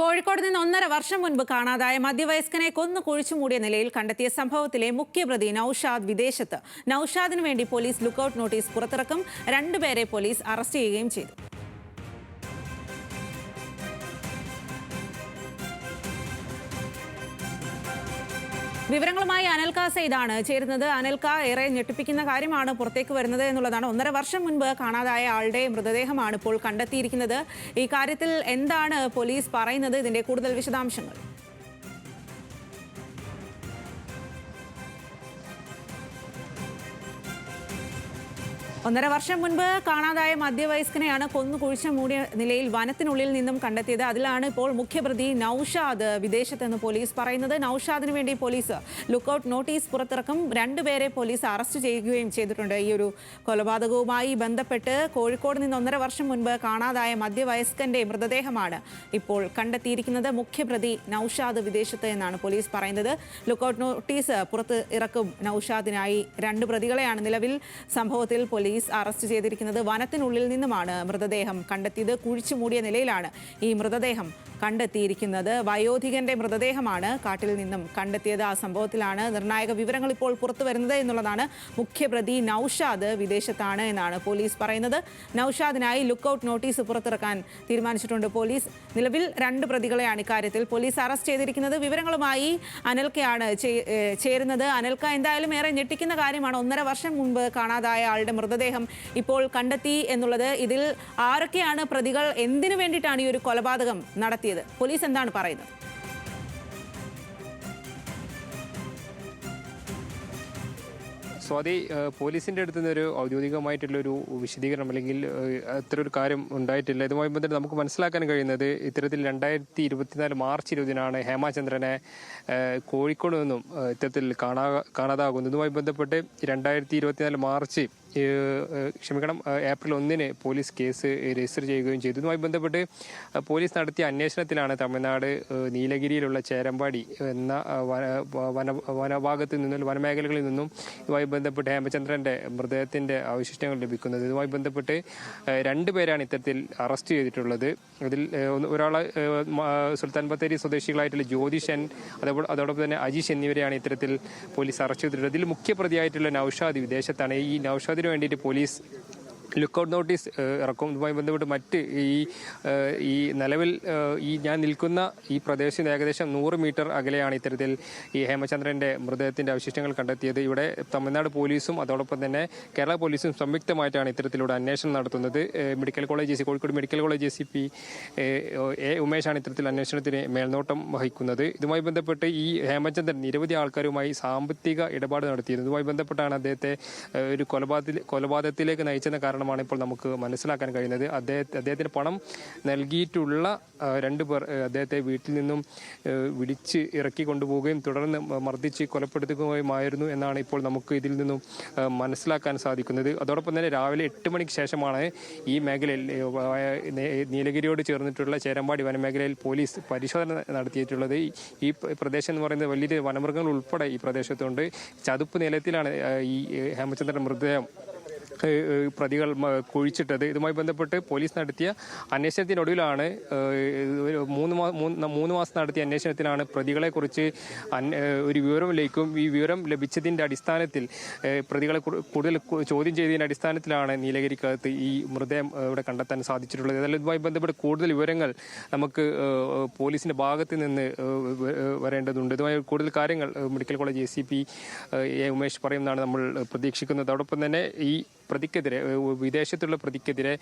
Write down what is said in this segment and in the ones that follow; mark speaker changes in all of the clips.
Speaker 1: കോഴിക്കോട് നിന്ന് 1.5 വർഷം മുൻപ് കാണാതായ മധ്യവയസ്കനെ കൊന്നു കുഴിച്ചുമൂടിയ നിലയിൽ കണ്ടെത്തിയ സംഭവത്തിലെ മുഖ്യപ്രതി നൌഷാദ് വിദേശത്ത്. നൌഷാദിന് വേണ്ടി പോലീസ് ലുക്കൌട്ട് നോട്ടീസ് പുറത്തിറക്കും. 2 പേരെ പോലീസ് അറസ്റ്റ് ചെയ്യുകയും ചെയ്തു. വിവരങ്ങളുമായി അനൽക സെയ്ദാണ് ചേരുന്നത്. അനൽക, ഏറെ ഞെട്ടിപ്പിക്കുന്ന കാര്യമാണ് പുറത്തേക്ക് വരുന്നത് എന്നുള്ളതാണ്. 1.5 വർഷം മുൻപ് കാണാതായ ആളുടെ മൃതദേഹമാണ് ഇപ്പോൾ കണ്ടെത്തിയിരിക്കുന്നത്. ഈ കാര്യത്തിൽ എന്താണ് പോലീസ് പറയുന്നത്? ഇതിന്റെ കൂടുതൽ വിശദാംശങ്ങൾ. 1.5 വർഷം മുൻപ് കാണാതായ മധ്യവയസ്കനെയാണ് കൊന്നു കുഴിച്ചു മൂടിയ നിലയിൽ വനത്തിനുള്ളിൽ നിന്നും കണ്ടെത്തിയത്. അതിലാണ് ഇപ്പോൾ മുഖ്യപ്രതി നൌഷാദ് വിദേശത്തെന്ന് പോലീസ് പറയുന്നത്. നൌഷാദിന് വേണ്ടി പോലീസ് ലുക്കൌട്ട് നോട്ടീസ് പുറത്തിറക്കും. 2 പേരെ പോലീസ് അറസ്റ്റ് ചെയ്യുകയും ചെയ്തിട്ടുണ്ട്. ഈ ഒരു കൊലപാതകവുമായി ബന്ധപ്പെട്ട് കോഴിക്കോട് നിന്ന് 1.5 വർഷം മുൻപ് കാണാതായ മധ്യവയസ്കന്റെ മൃതദേഹമാണ് ഇപ്പോൾ കണ്ടെത്തിയിരിക്കുന്നത്. മുഖ്യപ്രതി നൌഷാദ് വിദേശത്ത് എന്നാണ് പോലീസ് പറയുന്നത്. ലുക്കൌട്ട് നോട്ടീസ് പുറത്ത് ഇറക്കും നൌഷാദിനായി. 2 പ്രതികളെയാണ് നിലവിൽ സംഭവത്തിൽ പോലീസ് അറസ്റ്റ് ചെയ്തിരിക്കുന്നത്. വനത്തിനുള്ളിൽ നിന്നുമാണ് മൃതദേഹം കണ്ടെത്തിയത്. കുഴിച്ചു മൂടിയ നിലയിലാണ് ഈ മൃതദേഹം കണ്ടെത്തിയിരിക്കുന്നത്. വയോധികന്റെ മൃതദേഹമാണ് കാട്ടിൽ നിന്നും കണ്ടെത്തിയത്. ആ സംഭവത്തിലാണ് നിർണായക വിവരങ്ങൾ ഇപ്പോൾ പുറത്തു വരുന്നത് എന്നുള്ളതാണ്. മുഖ്യപ്രതി നൌഷാദ് വിദേശത്താണ് എന്നാണ് പോലീസ് പറയുന്നത്. നൌഷാദിനായി ലുക്കൌട്ട് നോട്ടീസ് പുറത്തിറക്കാൻ തീരുമാനിച്ചിട്ടുണ്ട് പോലീസ്. നിലവിൽ 2 പ്രതികളെയാണ് ഇക്കാര്യത്തിൽ പോലീസ് അറസ്റ്റ് ചെയ്തിരിക്കുന്നത്. വിവരങ്ങളുമായി അനൽക്കയാണ് ചേരുന്നത്. അനൽക്ക, എന്തായാലും ഏറെ ഞെട്ടിക്കുന്ന കാര്യമാണ്. 1.5 വർഷം മുൻപ് കാണാതായ ആളുടെ മൃതദേഹം ഇപ്പോൾ കണ്ടെത്തി എന്നുള്ളത്. ഇതിൽ ആരൊക്കെയാണ് പ്രതികൾ? എന്തിനു വേണ്ടിയിട്ടാണ് ഈ ഒരു കൊലപാതകം നടത്തിയത്? പോലീസ് എന്താണ് പറയുന്നത്?
Speaker 2: സ്വാതി, പോലീസിൻ്റെ അടുത്ത് നിന്ന് ഒരു ഔദ്യോഗികമായിട്ടുള്ളൊരു വിശദീകരണം അല്ലെങ്കിൽ അത്ര ഒരു കാര്യം ഉണ്ടായിട്ടില്ല. ഇതുമായി ബന്ധപ്പെട്ട് നമുക്ക് മനസ്സിലാക്കാൻ കഴിയുന്നത് ഇത്തരത്തിൽ 2024 മാർച്ച് 20 ഹേമചന്ദ്രനെ കോഴിക്കോട് നിന്നും ഇത്തരത്തിൽ കാണാതാകുന്നു. ഇതുമായി ബന്ധപ്പെട്ട് 2024 March April 1 police case register ചെയ്യുകയും ചെയ്തു. ഇതുമായി ബന്ധപ്പെട്ട് പോലീസ് നടത്തിയ അന്വേഷണത്തിലാണ് തമിഴ്നാട് നീലഗിരിയിലുള്ള ചേരമ്പാടി എന്ന വനഭാഗത്ത് നിന്നും വനമേഖലകളിൽ നിന്നും ഇതുമായി ബന്ധപ്പെട്ട് ഹേമചന്ദ്രന്റെ മൃതദേഹത്തിന്റെ അവശിഷ്ടങ്ങൾ ലഭിക്കുന്നത്. ഇതുമായി ബന്ധപ്പെട്ട് 2 പേരാണ് ഇത്തരത്തിൽ അറസ്റ്റ് ചെയ്തിട്ടുള്ളത്. ഇതിൽ ഒരാളെ സുൽത്താൻ ബത്തേരി സ്വദേശികളായിട്ടുള്ള ജ്യോതിഷൻ, അതോടൊപ്പം തന്നെ അജീഷ് എന്നിവരെയാണ് ഇത്തരത്തിൽ പോലീസ് അറസ്റ്റ് ചെയ്തിട്ടുള്ളത്. ഇതിൽ മുഖ്യപ്രതിയായിട്ടുള്ള നൌഷാദ് വിദേശത്താണ്. ഈ നൌഷാദിന് വേണ്ടിയിട്ട് പോലീസ് ലുക്കൌട്ട് നോട്ടീസ് ഇറക്കും. ഇതുമായി ബന്ധപ്പെട്ട് മറ്റ് ഈ നിലവിൽ ഞാൻ നിൽക്കുന്ന ഈ പ്രദേശത്ത് ഏകദേശം 100 മീറ്റർ അകലെയാണ് ഇത്തരത്തിൽ ഈ ഹേമചന്ദ്രന്റെ മൃതദേഹത്തിന്റെ അവശിഷ്ടങ്ങൾ കണ്ടെത്തിയത്. ഇവിടെ തമിഴ്നാട് പോലീസും അതോടൊപ്പം തന്നെ കേരള പോലീസും സംയുക്തമായിട്ടാണ് ഇത്തരത്തിലൂടെ അന്വേഷണം നടത്തുന്നത്. കോഴിക്കോട് മെഡിക്കൽ കോളേജ് ACP ഉമേഷാണ് ഇത്തരത്തിൽ അന്വേഷണത്തിന് മേൽനോട്ടം വഹിക്കുന്നത്. ഇതുമായി ബന്ധപ്പെട്ട് ഈ ഹേമചന്ദ്രൻ നിരവധി ആൾക്കാരുമായി സാമ്പത്തിക ഇടപാട് നടത്തിയിരുന്നു. ഇതുമായി ബന്ധപ്പെട്ടാണ് അദ്ദേഹത്തെ ഒരു കൊലപാതകത്തിലേക്ക് നയിച്ചെന്ന കാരണമാണ് ഇപ്പോൾ നമുക്ക് മനസ്സിലാക്കാൻ കഴിയുന്നത്. അദ്ദേഹത്തിന് പണം നൽകിയിട്ടുള്ള 2 പേർ അദ്ദേഹത്തെ വീട്ടിൽ നിന്നും വിളിച്ച് ഇറക്കി കൊണ്ടുപോവുകയും തുടർന്ന് മർദ്ദിച്ച് കൊലപ്പെടുത്തുകയുമായിരുന്നു എന്നാണ് ഇപ്പോൾ നമുക്ക് ഇതിൽ നിന്നും മനസ്സിലാക്കാൻ സാധിക്കുന്നത്. അതോടൊപ്പം തന്നെ രാവിലെ 8 മണിക്ക് ശേഷമാണ് ഈ മേഖലയിൽ നീലഗിരിയോട് ചേർന്നിട്ടുള്ള ചേരമ്പാടി വനമേഖലയിൽ പോലീസ് പരിശോധന നടത്തിയിട്ടുള്ളത്. ഈ പ്രദേശം എന്ന് പറയുന്നത് വലിയ വനമൃഗങ്ങൾ ഉൾപ്പെടെ ഈ പ്രദേശത്തുണ്ട്. ചതുപ്പ് നിലത്തിലാണ് ഈ ഹേമചന്ദ്രൻ മൃതദേഹം പ്രതികൾ കുഴിച്ചിട്ടത്. ഇതുമായി ബന്ധപ്പെട്ട് പോലീസ് നടത്തിയ അന്വേഷണത്തിനൊടുവിലാണ് 3 മാസം നടത്തിയ അന്വേഷണത്തിലാണ് പ്രതികളെക്കുറിച്ച് ഒരു വിവരം ലഭിക്കും. ഈ വിവരം ലഭിച്ചതിൻ്റെ അടിസ്ഥാനത്തിൽ പ്രതികളെ കൂടുതൽ ചോദ്യം ചെയ്തതിൻ്റെ അടിസ്ഥാനത്തിലാണ് നീലഗിരിക്കകത്ത് ഈ മൃതദേഹം ഇവിടെ കണ്ടെത്താൻ സാധിച്ചിട്ടുള്ളത്. അതായത് ഇതുമായി ബന്ധപ്പെട്ട് കൂടുതൽ വിവരങ്ങൾ നമുക്ക് പോലീസിൻ്റെ ഭാഗത്ത് നിന്ന് വരേണ്ടതുണ്ട്. ഇതുമായി കൂടുതൽ കാര്യങ്ങൾ മെഡിക്കൽ കോളേജ് ACP ഉമേഷ് പറയുമെന്നാണ് നമ്മൾ പ്രതീക്ഷിക്കുന്നത്. അതോടൊപ്പം തന്നെ ഈ പ്രതിക്കെതിരെ, വിദേശത്തുള്ള പ്രതിക്കെതിരെ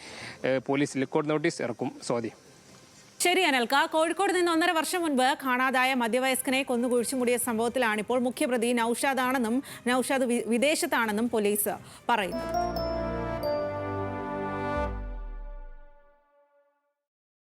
Speaker 2: പോലീസ് ലുക്കൌട്ട് നോട്ടീസ് ഇറക്കും. സ്വാതി.
Speaker 1: ശരി അനൽക്ക, കോഴിക്കോട് നിന്ന് 1.5 വർഷം മുൻപ് കാണാതായ മധ്യവയസ്കനെ കൊന്നു കുഴിച്ചുമൂടിയ സംഭവത്തിലാണ് ഇപ്പോൾ മുഖ്യപ്രതി നൌഷാദ് വിദേശത്താണെന്നും പോലീസ് പറയുന്നത്.